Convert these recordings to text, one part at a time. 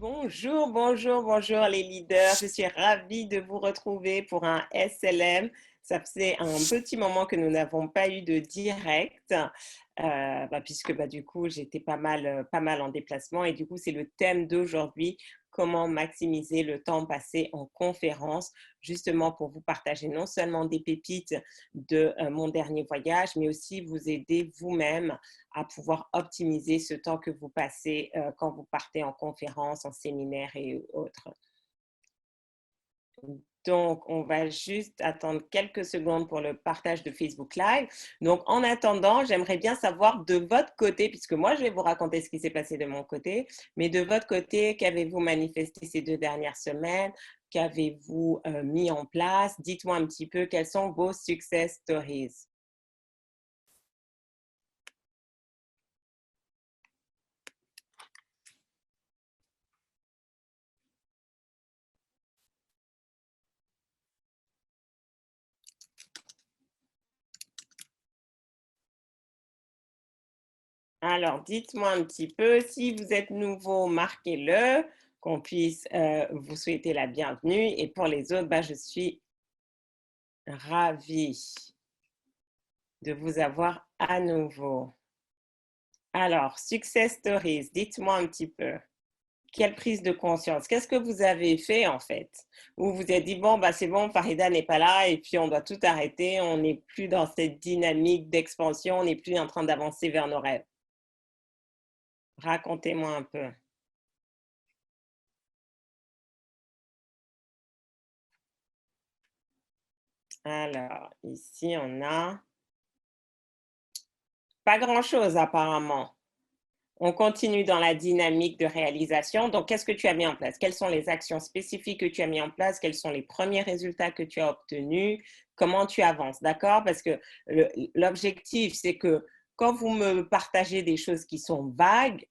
Bonjour, bonjour, bonjour les leaders. Je suis ravie de vous retrouver pour un SLM. Ça faisait un petit moment que nous n'avons pas eu de direct, puisque du coup j'étais pas mal en déplacement et du coup c'est le thème d'aujourd'hui, comment maximiser le temps passé en conférence, justement pour vous partager non seulement des pépites de mon dernier voyage, mais aussi vous aider vous-même à pouvoir optimiser ce temps que vous passez quand vous partez en conférence, en séminaire et autres. Donc, on va juste attendre quelques secondes pour le partage de Facebook Live. Donc, en attendant, j'aimerais bien savoir de votre côté, puisque moi, je vais vous raconter ce qui s'est passé de mon côté, mais de votre côté, qu'avez-vous manifesté ces 2 dernières semaines? Qu'avez-vous mis en place? Dites-moi un petit peu quelles sont vos success stories. Alors, dites-moi un petit peu, si vous êtes nouveau, marquez-le, qu'on puisse vous souhaiter la bienvenue. Et pour les autres, je suis ravie de vous avoir à nouveau. Alors, success stories, dites-moi un petit peu. Quelle prise de conscience? Qu'est-ce que vous avez fait en fait? Ou vous êtes dit, bon, c'est bon, Farida n'est pas là et puis on doit tout arrêter, on n'est plus dans cette dynamique d'expansion, on n'est plus en train d'avancer vers nos rêves. Racontez-moi un peu. Alors, ici, on a pas grand-chose apparemment. On continue dans la dynamique de réalisation. Donc, qu'est-ce que tu as mis en place? Quelles sont les actions spécifiques que tu as mis en place? Quels sont les premiers résultats que tu as obtenus? Comment tu avances? D'accord? Parce que l'objectif, c'est que quand vous me partagez des choses qui sont vagues,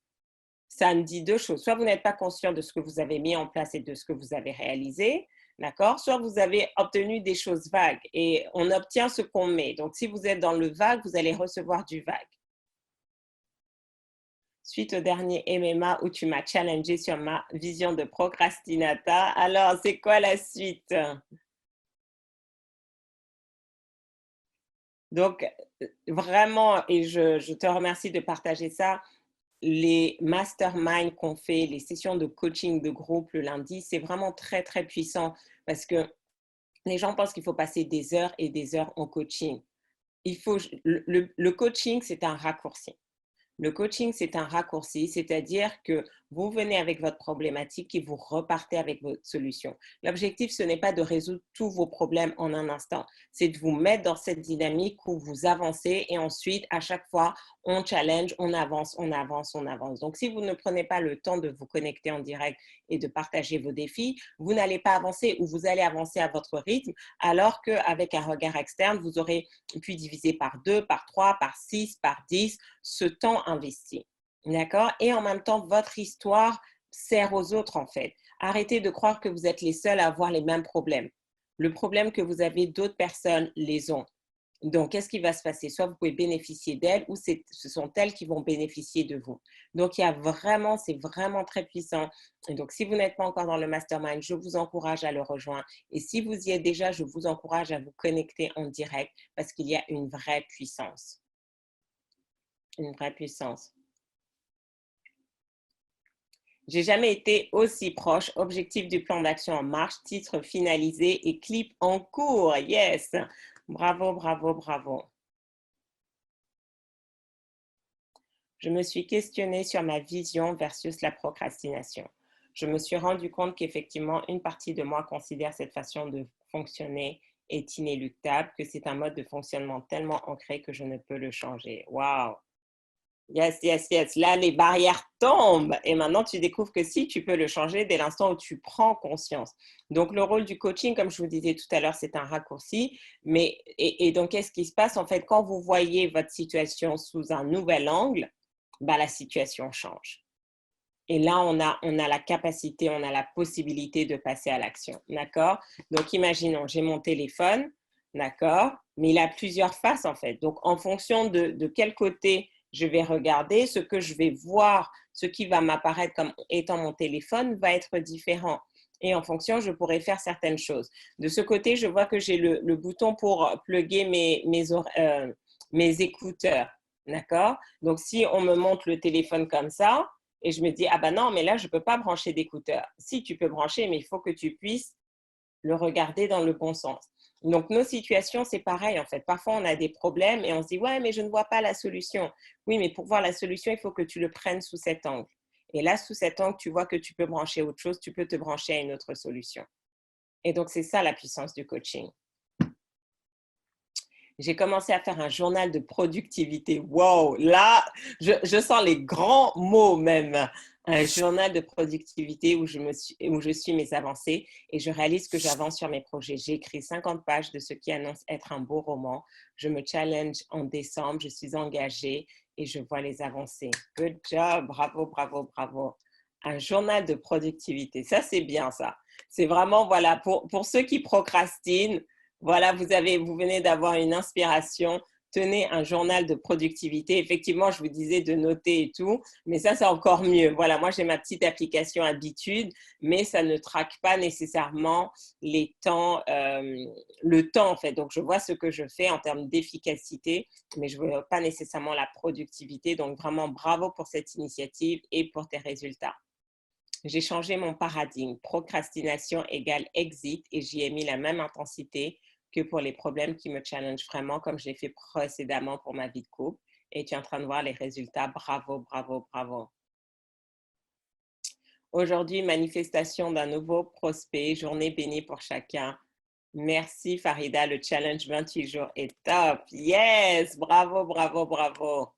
ça me dit deux choses. Soit vous n'êtes pas conscient de ce que vous avez mis en place et de ce que vous avez réalisé, d'accord? Soit vous avez obtenu des choses vagues et on obtient ce qu'on met. Donc, si vous êtes dans le vague, vous allez recevoir du vague. Suite au dernier MMA où tu m'as challengé sur ma vision de procrastinata, alors c'est quoi la suite? Donc, vraiment, et je te remercie de partager ça, les masterminds qu'on fait, les sessions de coaching de groupe le lundi, c'est vraiment très, très puissant parce que les gens pensent qu'il faut passer des heures et des heures en coaching. Le coaching, c'est un raccourci. Le coaching, c'est un raccourci, c'est-à-dire que vous venez avec votre problématique et vous repartez avec votre solution. L'objectif, ce n'est pas de résoudre tous vos problèmes en un instant, c'est de vous mettre dans cette dynamique où vous avancez et ensuite, à chaque fois, on challenge, on avance, on avance, on avance. Donc, si vous ne prenez pas le temps de vous connecter en direct et de partager vos défis, vous n'allez pas avancer ou vous allez avancer à votre rythme, alors qu'avec un regard externe, vous aurez pu diviser par 2, par 3, par 6, par 10, ce temps investi. D'accord? Et en même temps, votre histoire sert aux autres, en fait. Arrêtez de croire que vous êtes les seuls à avoir les mêmes problèmes. Le problème que vous avez, d'autres personnes les ont. Donc, qu'est-ce qui va se passer? Soit vous pouvez bénéficier d'elles ou ce sont elles qui vont bénéficier de vous. Donc, c'est vraiment très puissant. Et donc, si vous n'êtes pas encore dans le mastermind, je vous encourage à le rejoindre. Et si vous y êtes déjà, je vous encourage à vous connecter en direct parce qu'il y a une vraie puissance. Une vraie puissance. J'ai jamais été aussi proche. Objectif du plan d'action en marche, titre finalisé et clip en cours. Yes! Bravo, bravo, bravo. Je me suis questionnée sur ma vision versus la procrastination. Je me suis rendu compte qu'effectivement, une partie de moi considère cette façon de fonctionner est inéluctable, que c'est un mode de fonctionnement tellement ancré que je ne peux le changer. Wow! Yes, yes, yes. Là, les barrières tombent et maintenant, tu découvres que si, tu peux le changer dès l'instant où tu prends conscience. Donc, le rôle du coaching, comme je vous disais tout à l'heure, c'est un raccourci. Et donc, qu'est-ce qui se passe? En fait, quand vous voyez votre situation sous un nouvel angle, la situation change. Et là, on a la capacité, on a la possibilité de passer à l'action. D'accord? Donc, imaginons, j'ai mon téléphone, d'accord? Mais il a plusieurs faces, en fait. Donc, en fonction de quel côté je vais regarder, ce que je vais voir, ce qui va m'apparaître comme étant mon téléphone va être différent. Et en fonction, je pourrais faire certaines choses. De ce côté, je vois que j'ai le bouton pour plugger mes écouteurs. D'accord? Donc, si on me montre le téléphone comme ça, et je me dis, ah ben non, mais là, je ne peux pas brancher d'écouteurs. Si, tu peux brancher, mais il faut que tu puisses le regarder dans le bon sens. Donc, nos situations, c'est pareil, en fait. Parfois, on a des problèmes et on se dit, ouais, mais je ne vois pas la solution. Oui, mais pour voir la solution, il faut que tu le prennes sous cet angle. Et là, sous cet angle, tu vois que tu peux brancher autre chose, tu peux te brancher à une autre solution. Et donc, c'est ça la puissance du coaching. J'ai commencé à faire un journal de productivité. Wow, là, je sens les grands mots même. Un journal de productivité où je suis mes avancées et je réalise que j'avance sur mes projets. J'ai écrit 50 pages de ce qui annonce être un beau roman. Je me challenge en décembre, je suis engagée et je vois les avancées. Good job, bravo, bravo, bravo. Un journal de productivité, ça c'est bien ça. C'est vraiment, voilà, pour ceux qui procrastinent, voilà, vous venez d'avoir une inspiration. Tenez un journal de productivité. Effectivement, je vous disais de noter et tout, mais ça, c'est encore mieux. Voilà, moi, j'ai ma petite application habitude, mais ça ne traque pas nécessairement les temps, le temps, en fait. Donc, je vois ce que je fais en termes d'efficacité, mais je ne vois pas nécessairement la productivité. Donc, vraiment, bravo pour cette initiative et pour tes résultats. J'ai changé mon paradigme. Procrastination égale exit et j'y ai mis la même intensité que pour les problèmes qui me challengent vraiment, comme je l'ai fait précédemment pour ma vie de couple. Et tu es en train de voir les résultats. Bravo, bravo, bravo. Aujourd'hui, manifestation d'un nouveau prospect. Journée bénie pour chacun. Merci Farida, le challenge 28 jours est top. Yes, bravo, bravo, bravo.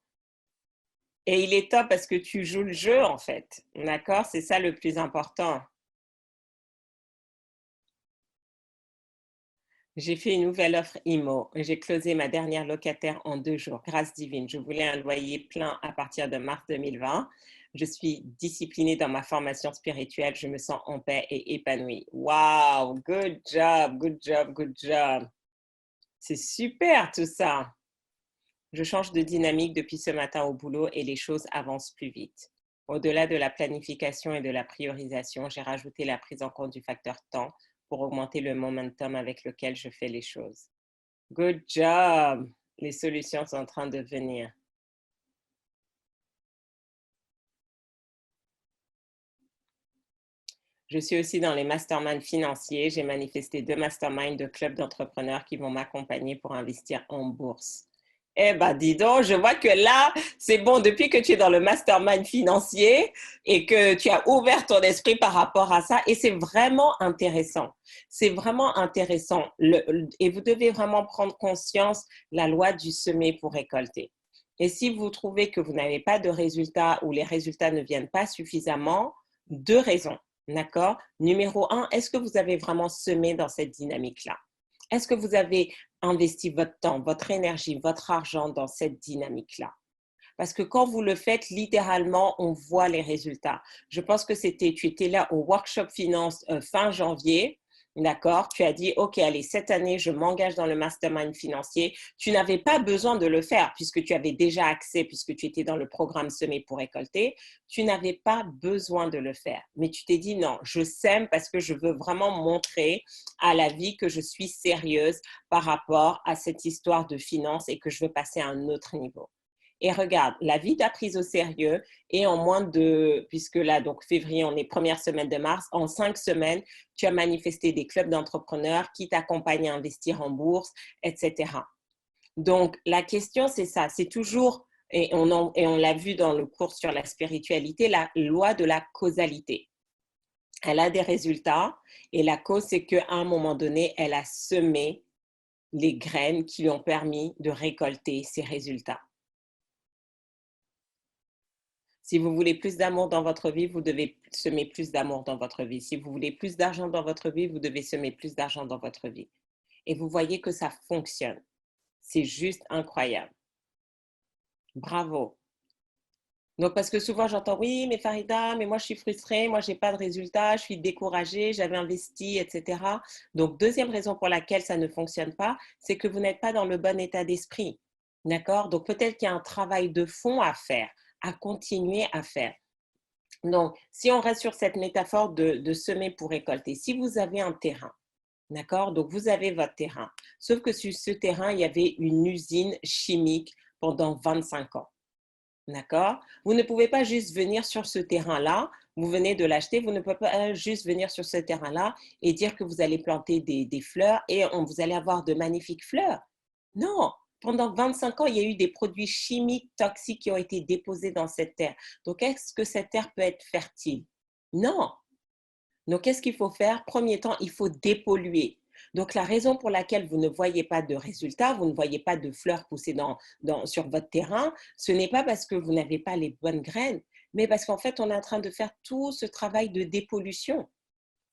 Et il est top parce que tu joues le jeu en fait. D'accord? C'est ça le plus important. J'ai fait une nouvelle offre IMO. J'ai closé ma dernière locataire en 2 jours. Grâce divine. Je voulais un loyer plein à partir de mars 2020. Je suis disciplinée dans ma formation spirituelle. Je me sens en paix et épanouie. Wow, good job, good job, good job. C'est super tout ça. Je change de dynamique depuis ce matin au boulot et les choses avancent plus vite. Au-delà de la planification et de la priorisation, j'ai rajouté la prise en compte du facteur temps pour augmenter le momentum avec lequel je fais les choses. Good job! Les solutions sont en train de venir. Je suis aussi dans les masterminds financiers. J'ai manifesté 2 masterminds de clubs d'entrepreneurs qui vont m'accompagner pour investir en bourse. Eh bien, dis donc, je vois que là, c'est bon, depuis que tu es dans le mastermind financier et que tu as ouvert ton esprit par rapport à ça, et c'est vraiment intéressant. C'est vraiment intéressant. Et vous devez vraiment prendre conscience la loi du semer pour récolter. Et si vous trouvez que vous n'avez pas de résultats ou les résultats ne viennent pas suffisamment, 2 raisons. D'accord? Numéro 1, est-ce que vous avez vraiment semé dans cette dynamique-là? Est-ce que vous avez investi votre temps, votre énergie, votre argent dans cette dynamique-là? Parce que quand vous le faites, littéralement, on voit les résultats. Je pense que tu étais là au workshop finance fin janvier. D'accord? Tu as dit, OK, allez, cette année, je m'engage dans le mastermind financier. Tu n'avais pas besoin de le faire puisque tu avais déjà accès, puisque tu étais dans le programme Semer pour récolter. Tu n'avais pas besoin de le faire. Mais tu t'es dit, non, je sème parce que je veux vraiment montrer à la vie que je suis sérieuse par rapport à cette histoire de finance et que je veux passer à un autre niveau. Et regarde, la vie t'a prise au sérieux et en moins de, puisque là, donc février, on est première semaine de mars, en 5 semaines, tu as manifesté des clubs d'entrepreneurs qui t'accompagnent à investir en bourse, etc. Donc, la question, c'est ça, c'est toujours, et on l'a vu dans le cours sur la spiritualité, la loi de la causalité. Elle a des résultats et la cause, c'est qu'à un moment donné, elle a semé les graines qui lui ont permis de récolter ces résultats. Si vous voulez plus d'amour dans votre vie, vous devez semer plus d'amour dans votre vie. Si vous voulez plus d'argent dans votre vie, vous devez semer plus d'argent dans votre vie. Et vous voyez que ça fonctionne. C'est juste incroyable. Bravo. Donc, parce que souvent j'entends, oui, mais Farida, mais moi je suis frustrée, moi je n'ai pas de résultat, je suis découragée, j'avais investi, etc. Donc, deuxième raison pour laquelle ça ne fonctionne pas, c'est que vous n'êtes pas dans le bon état d'esprit. D'accord? Donc peut-être qu'il y a un travail de fond à faire, à continuer à faire. Donc, si on reste sur cette métaphore de semer pour récolter, si vous avez un terrain, d'accord? Donc, vous avez votre terrain. Sauf que sur ce terrain, il y avait une usine chimique pendant 25 ans. D'accord? Vous ne pouvez pas juste venir sur ce terrain-là, vous venez de l'acheter, vous ne pouvez pas juste venir sur ce terrain-là et dire que vous allez planter des fleurs et vous allez avoir de magnifiques fleurs. Non, pendant 25 ans, il y a eu des produits chimiques toxiques qui ont été déposés dans cette terre. Donc, est-ce que cette terre peut être fertile? Non. Donc, qu'est-ce qu'il faut faire? Premier temps, il faut dépolluer. Donc, la raison pour laquelle vous ne voyez pas de résultats, vous ne voyez pas de fleurs pousser sur votre terrain, ce n'est pas parce que vous n'avez pas les bonnes graines, mais parce qu'en fait, on est en train de faire tout ce travail de dépollution.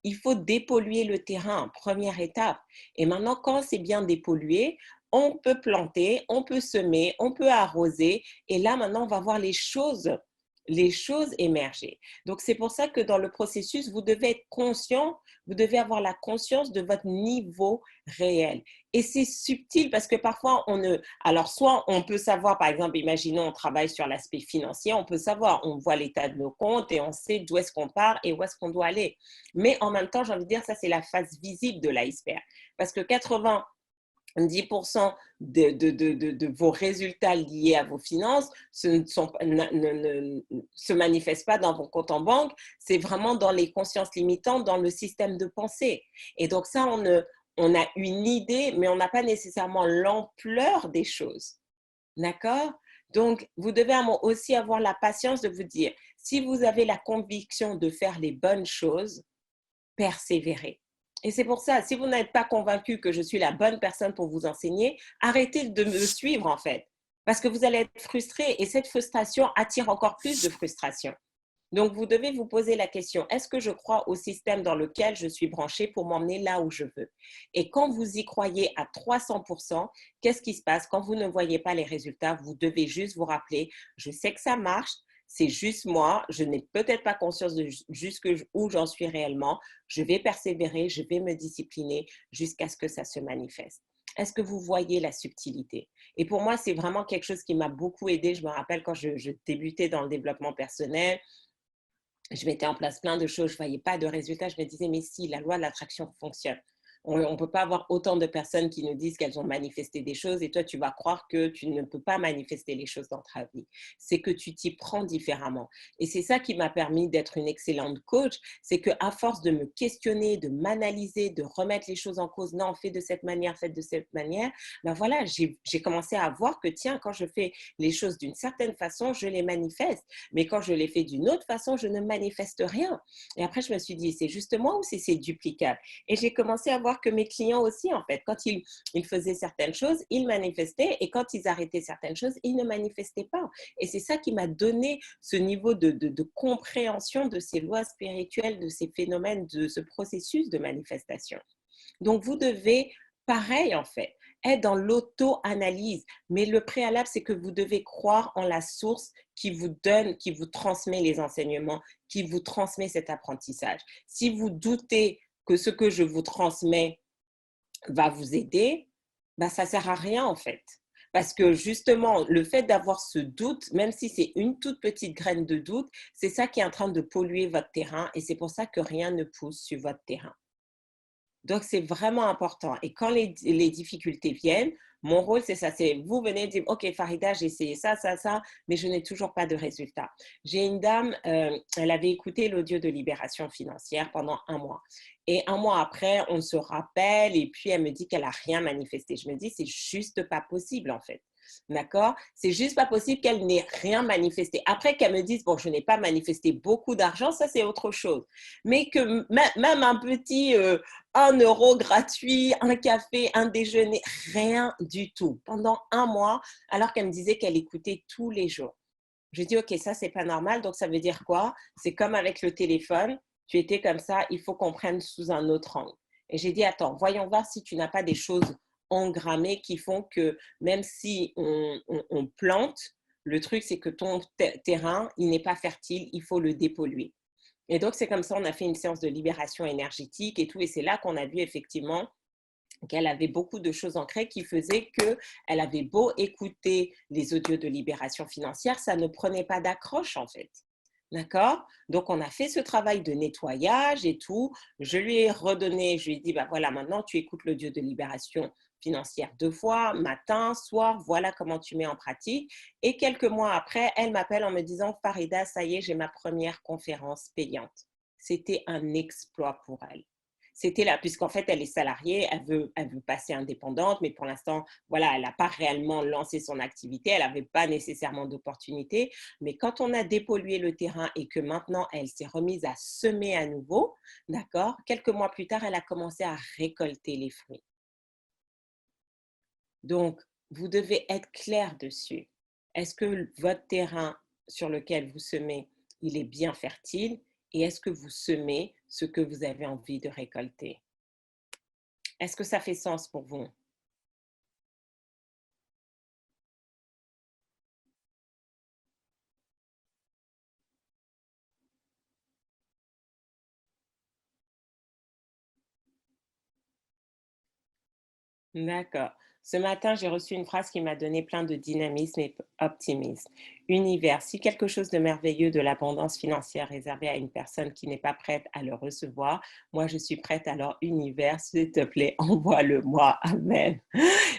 Il faut dépolluer le terrain, première étape. Et maintenant, quand c'est bien dépollué, on peut planter, on peut semer, on peut arroser. Et là, maintenant, on va voir les choses émerger. Donc, c'est pour ça que dans le processus, vous devez être conscient, vous devez avoir la conscience de votre niveau réel. Et c'est subtil parce que parfois, alors soit on peut savoir, par exemple, imaginons on travaille sur l'aspect financier, on peut savoir, on voit l'état de nos comptes et on sait d'où est-ce qu'on part et où est-ce qu'on doit aller. Mais en même temps, j'ai envie de dire, ça, c'est la face visible de l'iceberg. Parce que 90% de vos résultats liés à vos finances ne se manifestent pas dans vos comptes en banque, c'est vraiment dans les consciences limitantes, dans le système de pensée. Et donc ça, on a une idée, mais on n'a pas nécessairement l'ampleur des choses. D'accord? Donc, vous devez aussi avoir la patience de vous dire, si vous avez la conviction de faire les bonnes choses, persévérez. Et c'est pour ça, si vous n'êtes pas convaincu que je suis la bonne personne pour vous enseigner, arrêtez de me suivre en fait. Parce que vous allez être frustré et cette frustration attire encore plus de frustration. Donc, vous devez vous poser la question, est-ce que je crois au système dans lequel je suis branché pour m'emmener là où je veux? Et quand vous y croyez à 300%, qu'est-ce qui se passe? Quand vous ne voyez pas les résultats, vous devez juste vous rappeler, je sais que ça marche, c'est juste moi, je n'ai peut-être pas conscience de où j'en suis réellement, je vais persévérer, je vais me discipliner jusqu'à ce que ça se manifeste. Est-ce que vous voyez la subtilité? Et pour moi, c'est vraiment quelque chose qui m'a beaucoup aidé. Je me rappelle quand je débutais dans le développement personnel, je mettais en place plein de choses, je ne voyais pas de résultats. Je me disais, mais si, la loi de l'attraction fonctionne. On ne peut pas avoir autant de personnes qui nous disent qu'elles ont manifesté des choses et toi, tu vas croire que tu ne peux pas manifester les choses dans ta vie. C'est que tu t'y prends différemment. Et c'est ça qui m'a permis d'être une excellente coach, c'est qu'à force de me questionner, de m'analyser, de remettre les choses en cause, non, fais de cette manière, faites de cette manière, ben voilà, j'ai commencé à voir que tiens, quand je fais les choses d'une certaine façon, je les manifeste. Mais quand je les fais d'une autre façon, je ne manifeste rien. Et après, je me suis dit, c'est juste moi ou c'est duplicable? Et j'ai commencé à voir que mes clients aussi, en fait, quand ils faisaient certaines choses, ils manifestaient et quand ils arrêtaient certaines choses, ils ne manifestaient pas. Et c'est ça qui m'a donné ce niveau de compréhension de ces lois spirituelles, de ces phénomènes, de ce processus de manifestation. Donc, vous devez, pareil en fait, être dans l'auto-analyse. Mais le préalable, c'est que vous devez croire en la source qui vous donne, qui vous transmet les enseignements, qui vous transmet cet apprentissage. Si vous doutez que ce que je vous transmets va vous aider, ben ça ne sert à rien en fait. Parce que justement, le fait d'avoir ce doute, même si c'est une toute petite graine de doute, c'est ça qui est en train de polluer votre terrain et c'est pour ça que rien ne pousse sur votre terrain. Donc, c'est vraiment important. Et quand les difficultés viennent, mon rôle, c'est ça. C'est vous venez dire, OK, Farida, j'ai essayé ça, ça, ça, mais je n'ai toujours pas de résultat. J'ai une dame, elle avait écouté l'audio de Libération financière pendant un mois. Et un mois après, on se rappelle et puis elle me dit qu'elle n'a rien manifesté. Je me dis, c'est juste pas possible, en fait. D'accord? C'est juste pas possible qu'elle n'ait rien manifesté. Après qu'elle me dise, bon, je n'ai pas manifesté beaucoup d'argent, ça, c'est autre chose. Mais que même un petit 1 euro gratuit, un café, un déjeuner, rien du tout. Pendant un mois, alors qu'elle me disait qu'elle écoutait tous les jours. Je dis, OK, ça, c'est pas normal. Donc, ça veut dire quoi? C'est comme avec le téléphone. Tu étais comme ça, il faut qu'on prenne sous un autre angle. Et j'ai dit, attends, voyons voir si tu n'as pas des choses engrammées qui font que même si on plante, le truc, c'est que ton terrain, il n'est pas fertile, il faut le dépolluer. Et donc, c'est comme ça, on a fait une séance de libération énergétique et tout. Et c'est là qu'on a vu effectivement qu'elle avait beaucoup de choses ancrées qui faisaient qu'elle avait beau écouter les audios de libération financière, ça ne prenait pas d'accroche en fait. D'accord? Donc, on a fait ce travail de nettoyage et tout. Je lui ai redonné, je lui ai dit, bah voilà, maintenant tu écoutes l'audio de libération financière 2 fois, matin, soir, voilà comment tu mets en pratique. Et quelques mois après, elle m'appelle en me disant, Farida, ça y est, j'ai ma première conférence payante. C'était un exploit pour elle. C'était là, puisqu'en fait, elle est salariée, elle veut passer indépendante, mais pour l'instant, voilà, elle n'a pas réellement lancé son activité, elle n'avait pas nécessairement d'opportunité. Mais quand on a dépollué le terrain et que maintenant, elle s'est remise à semer à nouveau, d'accord, quelques mois plus tard, elle a commencé à récolter les fruits. Donc, vous devez être clair dessus. Est-ce que votre terrain sur lequel vous semez, il est bien fertile et est-ce que vous semez ce que vous avez envie de récolter? Est-ce que ça fait sens pour vous? D'accord. Ce matin, j'ai reçu une phrase qui m'a donné plein de dynamisme et optimisme. Univers, si quelque chose de merveilleux de l'abondance financière réservé à une personne qui n'est pas prête à le recevoir, moi je suis prête, alors univers, s'il te plaît, envoie-le-moi. Amen.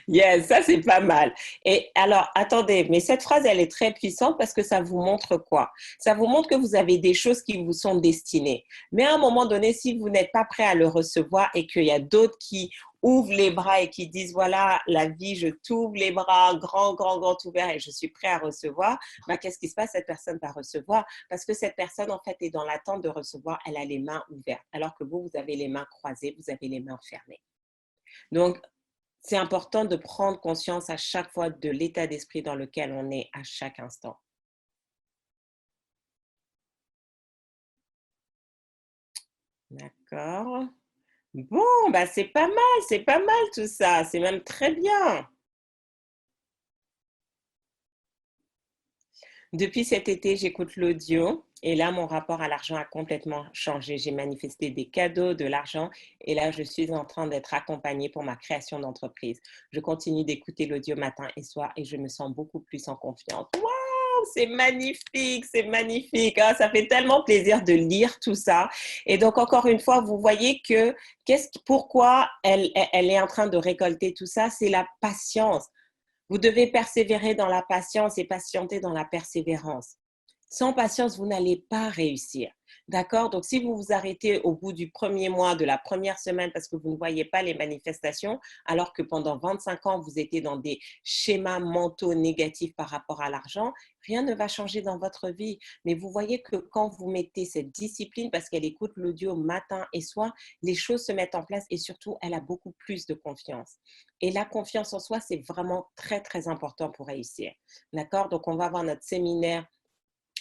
Yes, ça c'est pas mal. Et alors, attendez, mais cette phrase, elle est très puissante parce que ça vous montre quoi? Ça vous montre que vous avez des choses qui vous sont destinées. Mais à un moment donné, si vous n'êtes pas prêt à le recevoir et qu'il y a d'autres qui ouvrent les bras et qui disent, voilà, la vie, je t'ouvre les bras, grand, grand, grand ouvert et je suis prêt à recevoir, ben, qu'est-ce qui se passe? Cette personne va recevoir parce que cette personne, en fait, est dans l'attente de recevoir, elle a les mains ouvertes, alors que vous avez les mains croisées, vous avez les mains fermées. Donc, c'est important de prendre conscience à chaque fois de l'état d'esprit dans lequel on est à chaque instant. D'accord. Bon, bah c'est pas mal tout ça, c'est même très bien. Depuis cet été, j'écoute l'audio et là, mon rapport à l'argent a complètement changé. J'ai manifesté des cadeaux, de l'argent et là, je suis en train d'être accompagnée pour ma création d'entreprise. Je continue d'écouter l'audio matin et soir et je me sens beaucoup plus en confiance. Waouh, c'est magnifique, c'est magnifique, hein. Ça fait tellement plaisir de lire tout ça. Et donc, encore une fois, vous voyez que pourquoi elle est en train de récolter tout ça, c'est la patience. Vous devez persévérer dans la patience et patienter dans la persévérance. Sans patience, vous n'allez pas réussir. D'accord? Donc, si vous vous arrêtez au bout du premier mois, de la première semaine, parce que vous ne voyez pas les manifestations, alors que pendant 25 ans, vous étiez dans des schémas mentaux négatifs par rapport à l'argent, rien ne va changer dans votre vie. Mais vous voyez que quand vous mettez cette discipline, parce qu'elle écoute l'audio matin et soir, les choses se mettent en place et surtout, elle a beaucoup plus de confiance. Et la confiance en soi, c'est vraiment très, très important pour réussir. D'accord? Donc, on va avoir notre séminaire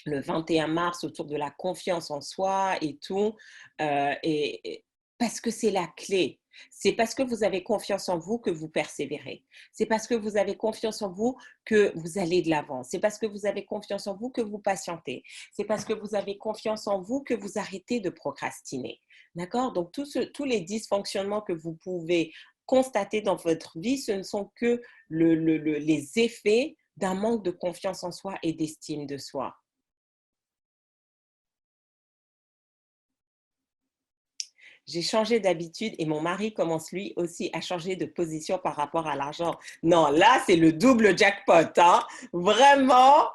le 21 mars autour de la confiance en soi et tout, parce que c'est la clé. C'est parce que vous avez confiance en vous que vous persévérez. C'est parce que vous avez confiance en vous que vous allez de l'avant. C'est parce que vous avez confiance en vous que vous patientez. C'est parce que vous avez confiance en vous que vous arrêtez de procrastiner. D'accord? Donc, tous les dysfonctionnements que vous pouvez constater dans votre vie, ce ne sont que les effets d'un manque de confiance en soi et d'estime de soi. J'ai changé d'habitude et mon mari commence lui aussi à changer de position par rapport à l'argent. Non, là, c'est le double jackpot, hein. Vraiment,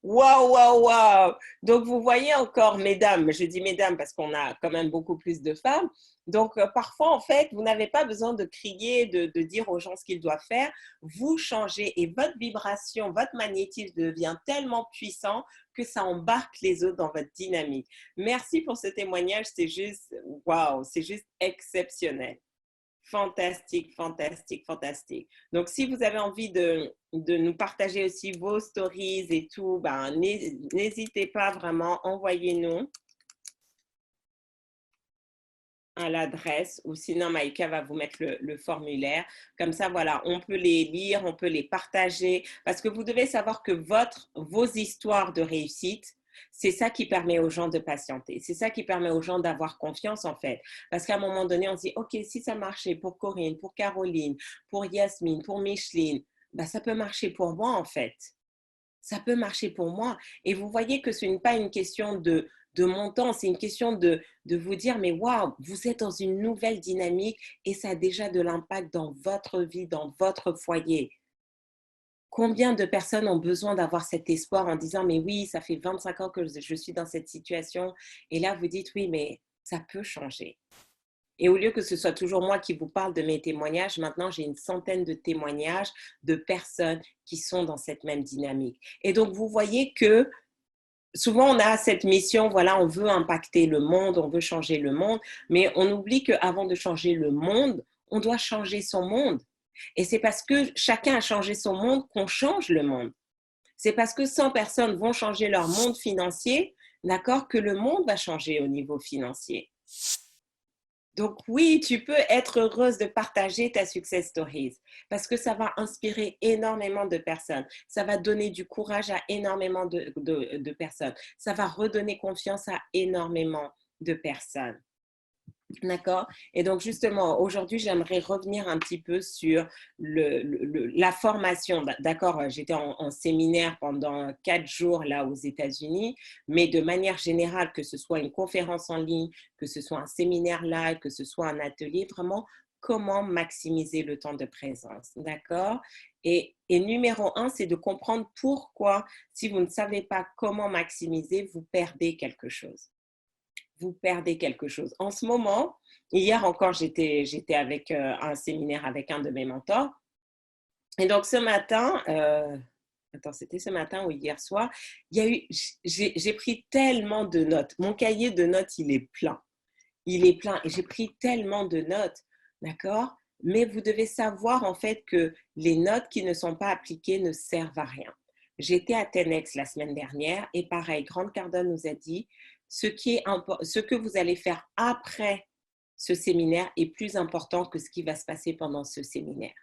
waouh, waouh, waouh. Donc, vous voyez encore, mesdames, je dis mesdames parce qu'on a quand même beaucoup plus de femmes. Donc, parfois, en fait, vous n'avez pas besoin de crier, de dire aux gens ce qu'ils doivent faire. Vous changez et votre vibration, votre magnétisme devient tellement puissant que ça embarque les autres dans votre dynamique. Merci pour ce témoignage, c'est juste, waouh, c'est juste exceptionnel. Fantastique, fantastique, fantastique. Donc, si vous avez envie de nous partager aussi vos stories et tout, ben, n'hésitez pas vraiment, envoyez-nous à l'adresse ou sinon Maïka va vous mettre le formulaire. Comme ça, voilà, on peut les lire, on peut les partager parce que vous devez savoir que vos histoires de réussite C'est ça qui permet aux gens de patienter. C'est ça qui permet aux gens d'avoir confiance, en fait. Parce qu'à un moment donné, on se dit, OK, si ça marchait pour Corinne, pour Caroline, pour Yasmine, pour Micheline, ben, ça peut marcher pour moi, en fait. Ça peut marcher pour moi. Et vous voyez que ce n'est pas une question de montant, c'est une question de vous dire, mais waouh, vous êtes dans une nouvelle dynamique et ça a déjà de l'impact dans votre vie, dans votre foyer. Combien de personnes ont besoin d'avoir cet espoir en disant, mais oui, ça fait 25 ans que je suis dans cette situation. Et là, vous dites, oui, mais ça peut changer. Et au lieu que ce soit toujours moi qui vous parle de mes témoignages, maintenant, j'ai une centaine de témoignages de personnes qui sont dans cette même dynamique. Et donc, vous voyez que souvent, on a cette mission, voilà, on veut impacter le monde, on veut changer le monde, mais on oublie qu'avant de changer le monde, on doit changer son monde. Et c'est parce que chacun a changé son monde qu'on change le monde. C'est parce que 100 personnes vont changer leur monde financier, d'accord, que le monde va changer au niveau financier. Donc oui, tu peux être heureuse de partager ta success stories parce que ça va inspirer énormément de personnes. Ça va donner du courage à énormément de personnes. Ça va redonner confiance à énormément de personnes. D'accord. Et donc, justement, aujourd'hui, j'aimerais revenir un petit peu sur la formation. D'accord, j'étais en séminaire pendant 4 jours là aux États-Unis, mais de manière générale, que ce soit une conférence en ligne, que ce soit un séminaire live, que ce soit un atelier, vraiment, comment maximiser le temps de présence. D'accord. Et numéro 1, c'est de comprendre pourquoi, si vous ne savez pas comment maximiser, vous perdez quelque chose. Vous perdez quelque chose. En ce moment, hier encore, j'étais avec un séminaire avec un de mes mentors. Et donc, ce matin, c'était ce matin ou hier soir, j'ai pris tellement de notes. Mon cahier de notes, il est plein. Il est plein et j'ai pris tellement de notes, d'accord? Mais vous devez savoir en fait que les notes qui ne sont pas appliquées ne servent à rien. J'étais à Tenex la semaine dernière et pareil, Grant Cardone nous a dit ce que vous allez faire après ce séminaire est plus important que ce qui va se passer pendant ce séminaire.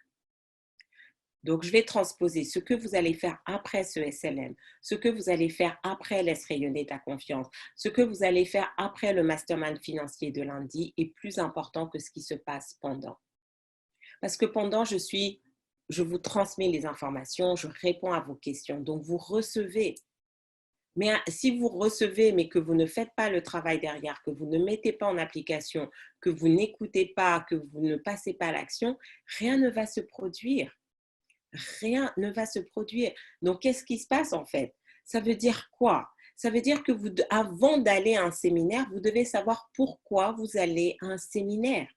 Donc, je vais transposer ce que vous allez faire après ce SLM, ce que vous allez faire après Laisse rayonner ta confiance, ce que vous allez faire après le mastermind financier de lundi est plus important que ce qui se passe pendant. Parce que pendant, je vous transmets les informations, je réponds à vos questions. Donc, vous recevez. Mais si vous recevez, mais que vous ne faites pas le travail derrière, que vous ne mettez pas en application, que vous n'écoutez pas, que vous ne passez pas à l'action, rien ne va se produire. Rien ne va se produire. Donc, qu'est-ce qui se passe en fait? Ça veut dire quoi? Ça veut dire que avant d'aller à un séminaire, vous devez savoir pourquoi vous allez à un séminaire.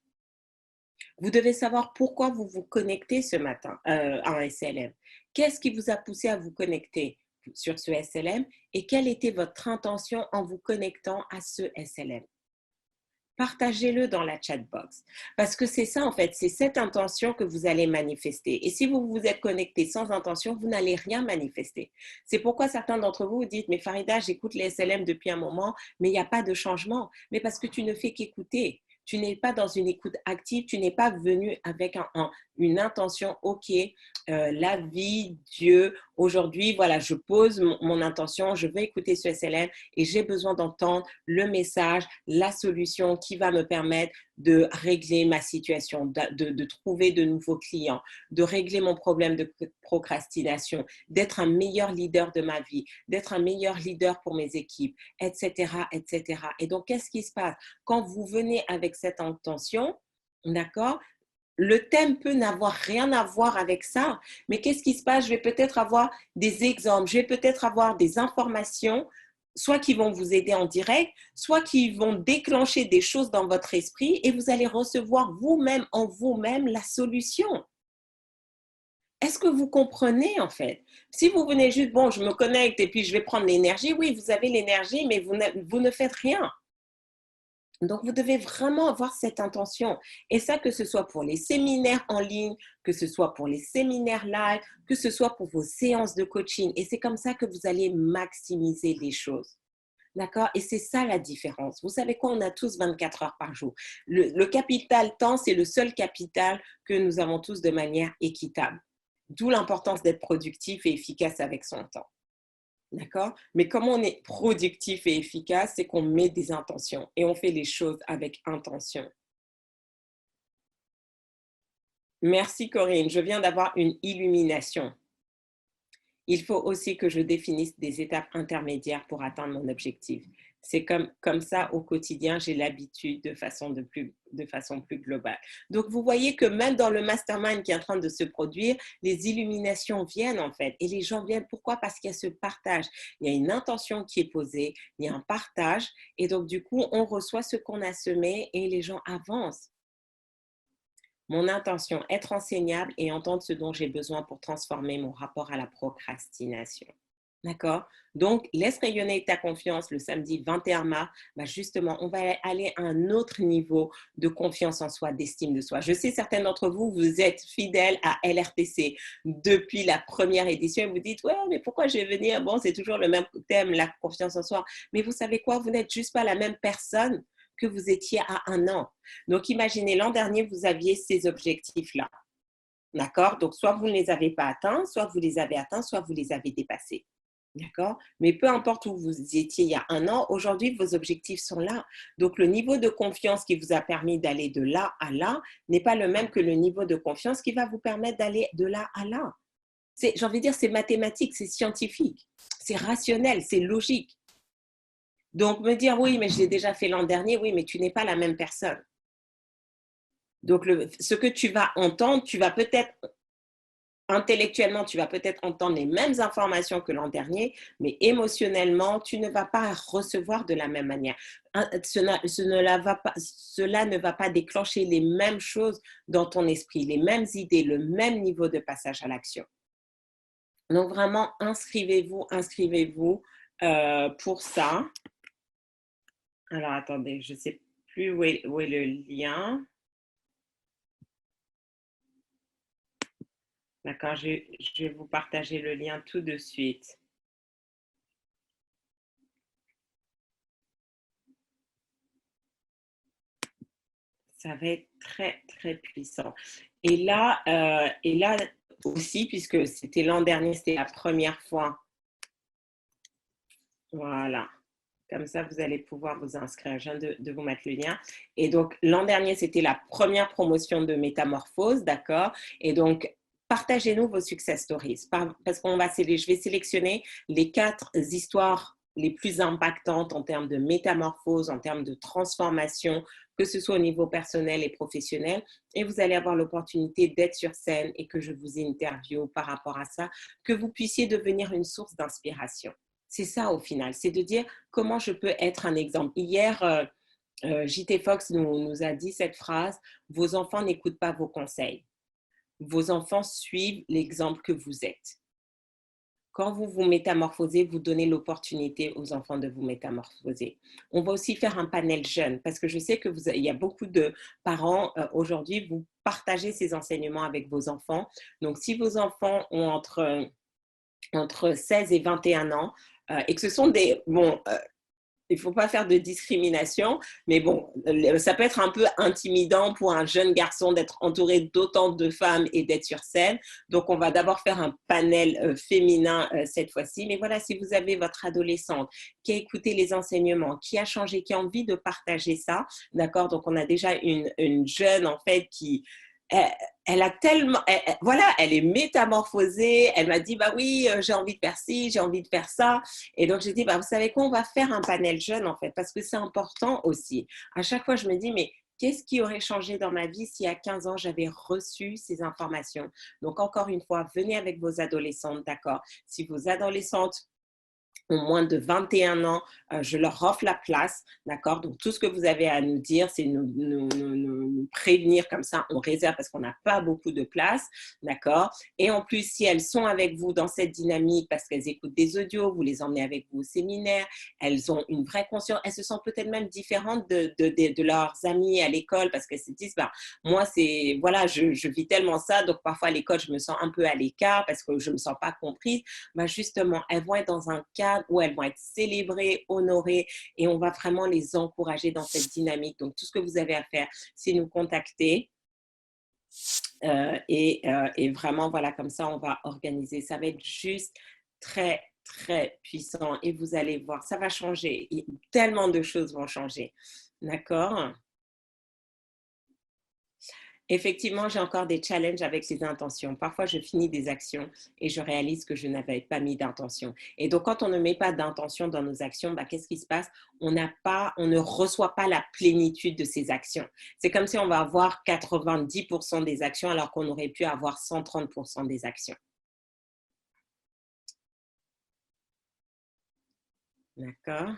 Vous devez savoir pourquoi vous vous connectez ce matin à un SLM. Qu'est-ce qui vous a poussé à vous connecter sur ce SLM et quelle était votre intention en vous connectant à ce SLM? Partagez-le dans la chat box. Parce que c'est ça, en fait, c'est cette intention que vous allez manifester. Et si vous vous êtes connecté sans intention, vous n'allez rien manifester. C'est pourquoi certains d'entre vous dites, mais Farida, j'écoute les SLM depuis un moment, mais il n'y a pas de changement. Mais parce que tu ne fais qu'écouter. Tu n'es pas dans une écoute active, tu n'es pas venu avec une intention, OK, la vie, Dieu, aujourd'hui, voilà, je pose mon intention, je veux écouter ce SLM et j'ai besoin d'entendre le message, la solution qui va me permettre de régler ma situation, de trouver de nouveaux clients, de régler mon problème de procrastination, d'être un meilleur leader de ma vie, d'être un meilleur leader pour mes équipes, etc., etc. Et donc, qu'est-ce qui se passe? Quand vous venez avec cette intention, d'accord, le thème peut n'avoir rien à voir avec ça, mais qu'est-ce qui se passe? Je vais peut-être avoir des exemples, je vais peut-être avoir des informations, soit qui vont vous aider en direct, soit qui vont déclencher des choses dans votre esprit et vous allez recevoir vous-même en vous-même la solution. Est-ce que vous comprenez en fait? Si vous venez juste, bon, je me connecte et puis je vais prendre l'énergie, oui, vous avez l'énergie, mais vous ne faites rien. Donc, vous devez vraiment avoir cette intention. Et ça, que ce soit pour les séminaires en ligne, que ce soit pour les séminaires live, que ce soit pour vos séances de coaching. Et c'est comme ça que vous allez maximiser les choses. D'accord? Et c'est ça la différence. Vous savez quoi? On a tous 24 heures par jour. Le capital temps, c'est le seul capital que nous avons tous de manière équitable. D'où l'importance d'être productif et efficace avec son temps. D'accord? Mais comment on est productif et efficace, c'est qu'on met des intentions et on fait les choses avec intention. Merci Corinne, je viens d'avoir une illumination. Il faut aussi que je définisse des étapes intermédiaires pour atteindre mon objectif. C'est comme ça au quotidien, j'ai l'habitude de façon plus globale. Donc, vous voyez que même dans le mastermind qui est en train de se produire, les illuminations viennent en fait. Et les gens viennent, pourquoi? Parce qu'il y a ce partage. Il y a une intention qui est posée, il y a un partage. Et donc, du coup, on reçoit ce qu'on a semé et les gens avancent. Mon intention, être enseignable et entendre ce dont j'ai besoin pour transformer mon rapport à la procrastination. D'accord? Donc, laisse rayonner ta confiance le samedi 21 mars. Bah justement, on va aller à un autre niveau de confiance en soi, d'estime de soi. Je sais, certains d'entre vous, vous êtes fidèles à LRTC depuis la première édition et vous dites, ouais, mais pourquoi je vais venir? Bon, c'est toujours le même thème, la confiance en soi. Mais vous savez quoi? Vous n'êtes juste pas la même personne que vous étiez à un an. Donc, imaginez, l'an dernier, vous aviez ces objectifs-là. D'accord? Donc, soit vous ne les avez pas atteints, soit vous les avez atteints, soit vous les avez dépassés. D'accord? Mais peu importe où vous étiez il y a un an, aujourd'hui, vos objectifs sont là. Donc, le niveau de confiance qui vous a permis d'aller de là à là n'est pas le même que le niveau de confiance qui va vous permettre d'aller de là à là. J'ai envie de dire, c'est mathématique, c'est scientifique, c'est rationnel, c'est logique. Donc, me dire, oui, mais je l'ai déjà fait l'an dernier, oui, mais tu n'es pas la même personne. Donc, ce que tu vas entendre, tu vas peut-être, intellectuellement, tu vas peut-être entendre les mêmes informations que l'an dernier, mais émotionnellement, tu ne vas pas recevoir de la même manière. Cela ne va pas déclencher les mêmes choses dans ton esprit, les mêmes idées, le même niveau de passage à l'action. Donc, vraiment, inscrivez-vous pour ça. Alors, attendez, je ne sais plus où est le lien. D'accord, je vais vous partager le lien tout de suite. Ça va être très, très puissant. Et là aussi, puisque c'était l'an dernier, c'était la première fois. Voilà. Comme ça, vous allez pouvoir vous inscrire. Je viens de vous mettre le lien. Et donc, l'an dernier, c'était la première promotion de Métamorphose, d'accord? Et donc, partagez-nous vos success stories. Parce je vais sélectionner les 4 histoires les plus impactantes en termes de métamorphose, en termes de transformation, que ce soit au niveau personnel et professionnel. Et vous allez avoir l'opportunité d'être sur scène et que je vous interviewe par rapport à ça, que vous puissiez devenir une source d'inspiration. C'est ça au final, c'est de dire comment je peux être un exemple. Hier, JT Fox nous a dit cette phrase, vos enfants n'écoutent pas vos conseils. Vos enfants suivent l'exemple que vous êtes. Quand vous vous métamorphosez, vous donnez l'opportunité aux enfants de vous métamorphoser. On va aussi faire un panel jeune parce que je sais que il y a beaucoup de parents aujourd'hui, vous partagez ces enseignements avec vos enfants. Donc, si vos enfants ont entre 16 et 21 ans, et que ce sont il ne faut pas faire de discrimination, mais bon, ça peut être un peu intimidant pour un jeune garçon d'être entouré d'autant de femmes et d'être sur scène. Donc, on va d'abord faire un panel féminin cette fois-ci. Mais voilà, si vous avez votre adolescente qui a écouté les enseignements, qui a changé, qui a envie de partager ça, d'accord? Donc, on a déjà une jeune, en fait, qui elle a tellement, voilà, elle est métamorphosée. Elle m'a dit, bah oui, j'ai envie de faire ci, j'ai envie de faire ça. Et donc j'ai dit, bah vous savez quoi, on va faire un panel jeune en fait, parce que c'est important aussi. À chaque fois, je me dis, mais qu'est-ce qui aurait changé dans ma vie si à 15 ans, j'avais reçu ces informations? Donc encore une fois, venez avec vos adolescentes, d'accord? Si vos adolescentes ont moins de 21 ans, je leur offre la place, d'accord? Donc, tout ce que vous avez à nous dire, c'est nous prévenir, comme ça, on réserve parce qu'on n'a pas beaucoup de place, d'accord? Et en plus, si elles sont avec vous dans cette dynamique, parce qu'elles écoutent des audios, vous les emmenez avec vous au séminaire, elles ont une vraie conscience, elles se sentent peut-être même différentes de leurs amis à l'école, parce qu'elles se disent, bah, moi, voilà, je vis tellement ça, donc parfois à l'école, je me sens un peu à l'écart parce que je ne me sens pas comprise. Bah, justement, elles vont être dans un cadre où elles vont être célébrées, honorées et on va vraiment les encourager dans cette dynamique. Donc, tout ce que vous avez à faire, c'est nous contacter et vraiment, voilà, comme ça, on va organiser. Ça va être juste très, très puissant et vous allez voir, ça va changer. Tellement de choses vont changer. D'accord? Effectivement, j'ai encore des challenges avec les intentions. Parfois, je finis des actions et je réalise que je n'avais pas mis d'intention. Et donc, quand on ne met pas d'intention dans nos actions, bah, qu'est-ce qui se passe? On ne reçoit pas la plénitude de ces actions. C'est comme si on va avoir 90% des actions alors qu'on aurait pu avoir 130% des actions. D'accord?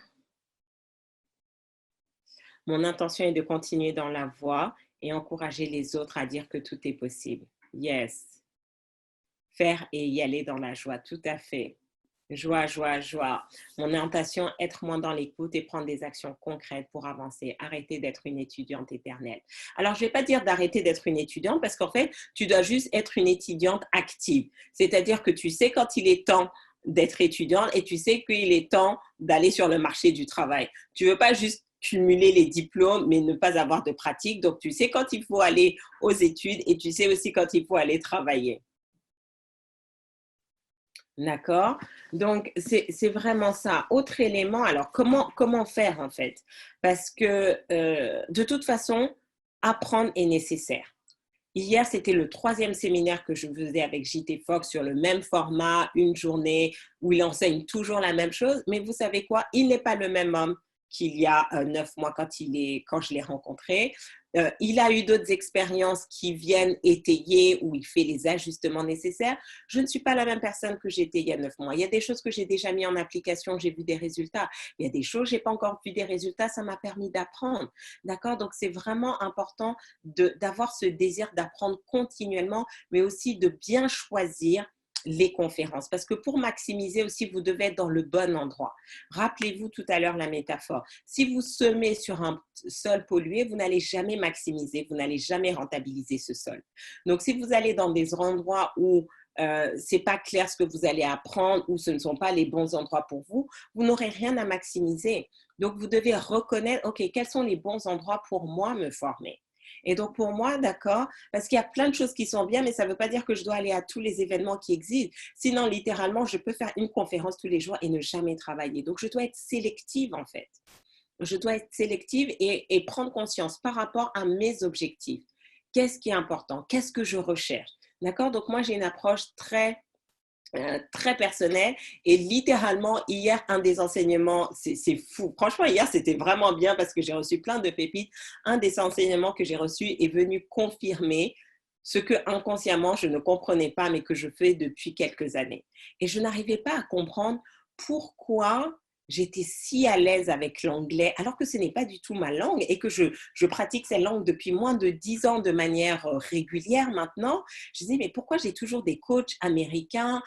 Mon intention est de continuer dans la voie et encourager les autres à dire que tout est possible. Yes. Faire et y aller dans la joie, tout à fait. Joie, joie, joie. Mon intention, être moins dans l'écoute et prendre des actions concrètes pour avancer. Arrêter d'être une étudiante éternelle. Alors, je ne vais pas dire d'arrêter d'être une étudiante parce qu'en fait, tu dois juste être une étudiante active. C'est-à-dire que tu sais quand il est temps d'être étudiante et tu sais qu'il est temps d'aller sur le marché du travail. Tu ne veux pas juste cumuler les diplômes mais ne pas avoir de pratique. Donc, tu sais quand il faut aller aux études et tu sais aussi quand il faut aller travailler. D'accord? Donc, c'est vraiment ça. Autre élément, alors comment faire en fait? Parce que de toute façon, apprendre est nécessaire. Hier, c'était le troisième séminaire que je faisais avec JT Fox sur le même format, une journée où il enseigne toujours la même chose. Mais vous savez quoi? Il n'est pas le même homme qu'il y a 9 mois quand je l'ai rencontré. Il a eu d'autres expériences qui viennent étayer où il fait les ajustements nécessaires. Je ne suis pas la même personne que j'étais il y a 9 mois. Il y a des choses que j'ai déjà mis en application, j'ai vu des résultats. Il y a des choses, je n'ai pas encore vu des résultats, ça m'a permis d'apprendre. D'accord? Donc, c'est vraiment important d'avoir ce désir d'apprendre continuellement, mais aussi de bien choisir les conférences. Parce que pour maximiser aussi, vous devez être dans le bon endroit. Rappelez-vous tout à l'heure la métaphore. Si vous semez sur un sol pollué, vous n'allez jamais maximiser, vous n'allez jamais rentabiliser ce sol. Donc, si vous allez dans des endroits où c'est pas clair ce que vous allez apprendre ou ce ne sont pas les bons endroits pour vous, vous n'aurez rien à maximiser. Donc, vous devez reconnaître, OK, quels sont les bons endroits pour moi me former? Et donc, pour moi, d'accord, parce qu'il y a plein de choses qui sont bien, mais ça ne veut pas dire que je dois aller à tous les événements qui existent. Sinon, littéralement, je peux faire une conférence tous les jours et ne jamais travailler. Donc, je dois être sélective, en fait. Je dois être sélective et prendre conscience par rapport à mes objectifs. Qu'est-ce qui est important? Qu'est-ce que je recherche? D'accord? Donc, moi, j'ai une approche très personnel et littéralement hier un des enseignements, c'est fou, franchement hier c'était vraiment bien parce que j'ai reçu plein de pépites. Un des enseignements que j'ai reçu est venu confirmer ce que inconsciemment je ne comprenais pas mais que je fais depuis quelques années et je n'arrivais pas à comprendre pourquoi j'étais si à l'aise avec l'anglais alors que ce n'est pas du tout ma langue et que je pratique cette langue depuis moins de 10 ans de manière régulière maintenant. Je disais mais pourquoi j'ai toujours des coachs américains,